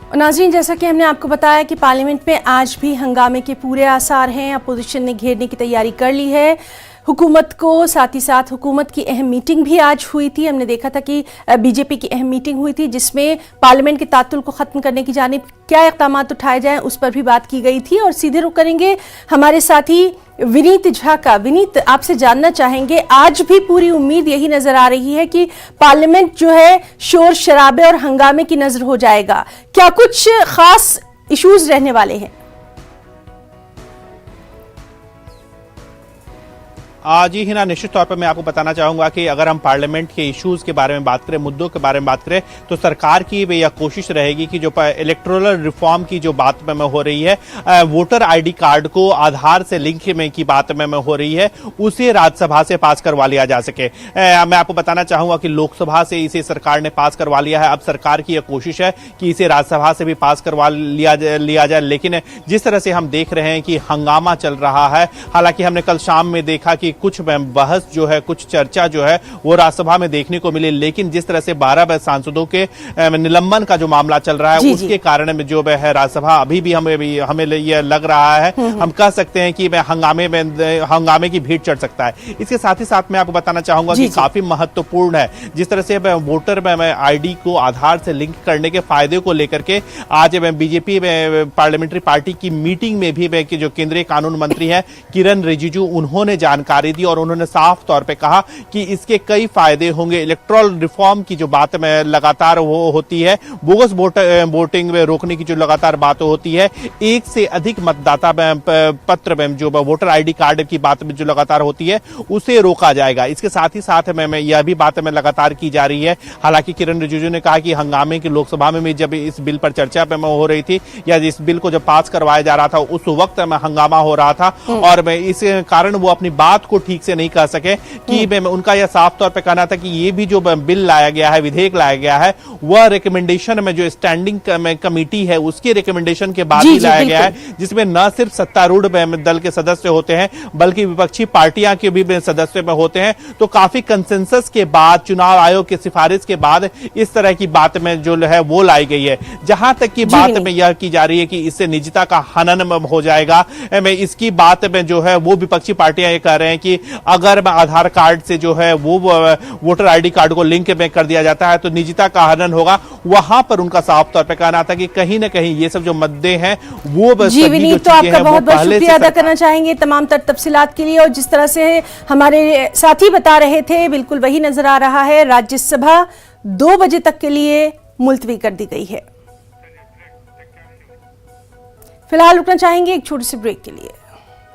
नाज़रीन, जैसा कि हमने आपको बताया कि पार्लियामेंट में आज भी हंगामे के पूरे आसार हैं। अपोजिशन ने घेरने की तैयारी कर ली है हुकूमत को। साथ ही साथ हुकूमत की अहम मीटिंग भी आज हुई थी। हमने देखा था कि बीजेपी की अहम मीटिंग हुई थी जिसमें पार्लियामेंट के तातुल को ख़त्म करने की जानिब क्या इक़दाम उठाए जाएं उस पर भी बात की गई थी। और सीधे रुख करेंगे हमारे साथी विनीत झा का। विनीत, आपसे जानना चाहेंगे, आज भी पूरी उम्मीद यही नजर आ रही है कि पार्लियामेंट जो है शोर शराबे और हंगामे की नजर हो जाएगा। क्या कुछ खास इश्यूज रहने वाले हैं? जी हिना, निश्चित तौर पर मैं आपको बताना चाहूंगा कि अगर हम पार्लियामेंट के इश्यूज के बारे में बात करें, मुद्दों के बारे में बात करें, तो सरकार की यह कोशिश रहेगी कि जो इलेक्टोरल रिफॉर्म की जो बात में हो रही है, वोटर आईडी कार्ड को आधार से लिंक में की बात में हो रही है, उसे राज्यसभा से पास करवा लिया जा सके। मैं आपको बताना चाहूंगा कि लोकसभा से इसे सरकार ने पास करवा लिया है। अब सरकार की यह कोशिश है कि इसे राज्यसभा से भी पास करवा लिया जाए। लेकिन जिस तरह से हम देख रहे हैं कि हंगामा चल रहा है, हालांकि हमने कल शाम में देखा कि कुछ बहस जो है, कुछ चर्चा जो है वो राज्यसभा में देखने को मिली, लेकिन जिस तरह से 12 सांसदों के निलंबन का जो मामला चल रहा है उसके कारण जो है राज्यसभा अभी भी हमें ये लग रहा है, हम कह सकते हैं कि हंगामे की भीड़ चढ़ सकता है। इसके साथ ही साथ मैं आपको बताना चाहूंगा कि काफी महत्वपूर्ण है जिस तरह से वोटर आईडी को आधार से लिंक करने के फायदे को लेकर के आज बीजेपी पार्लियामेंट्री पार्टी की मीटिंग में भी जो केंद्रीय कानून मंत्री है किरण रिजिजू, उन्होंने जानकारी दी और उन्होंने साफ तौर पे कहा कि इसके कई फायदे होंगे। इलेक्टोरल रिफॉर्म की जो बात में लगातार होती है, बोगस वोटिंग में रोकने की जो लगातार बात होती है, एक से अधिक मतदाता पत्र में जो वोटर आईडी कार्ड की बात में जो लगातार होती है उसे रोका जाएगा। इसके साथ ही साथ में यह भी बात में लगातार की जा रही है। हालांकि किरण रिजिजू ने कहा कि हंगामे की लोकसभा में जब इस बिल पर चर्चा पे हो रही थी या इस बिल को जब पास करवाया जा रहा था उस वक्त में हंगामा हो रहा था और इस कारण वो अपनी बात को ठीक से नहीं कह सके कि उनका यह साफ तौर पे कहना था कि ये भी जो बिल लाया गया है, विधेयक लाया गया है, वह रिकमेंडेशन में जो स्टैंडिंग कमेटी है उसके रिकमेंडेशन के बाद ही लाया गया है, जिसमें न सिर्फ सत्तारूढ़ दल के सदस्य होते हैं बल्कि विपक्षी पार्टियां के भी सदस्य में होते हैं। तो काफी कंसेंसस के बाद, चुनाव आयोग की सिफारिश के बाद इस तरह की बात में जो है वो लाई गई है। जहां तक की बात में यह की जा रही है कि इससे निजता का हनन हो जाएगा, इसकी बात में जो है वो विपक्षी पार्टियां ये कह रहे हैं कि अगर आधार कार्ड से जो है वो वोटर आईडी कार्ड को लिंक में कर दिया जाता है तो निजता का हनन होगा। वहां पर उनका साफ तौर पे कहना था कि कहीं ना कहीं ये सब जो मुद्दे हैं वो जी विनीत, तो आपका बहुत बहुत शुक्रिया अदा करना चाहेंगे तमाम तफसीलात के लिए। और जिस तरह से हमारे साथी बता रहे थे बिल्कुल वही नजर आ रहा है। राज्यसभा 2 बजे तक के लिए मुलतवी कर दी गई है। फिलहाल रुकना चाहेंगे एक छोटे से ब्रेक के लिए।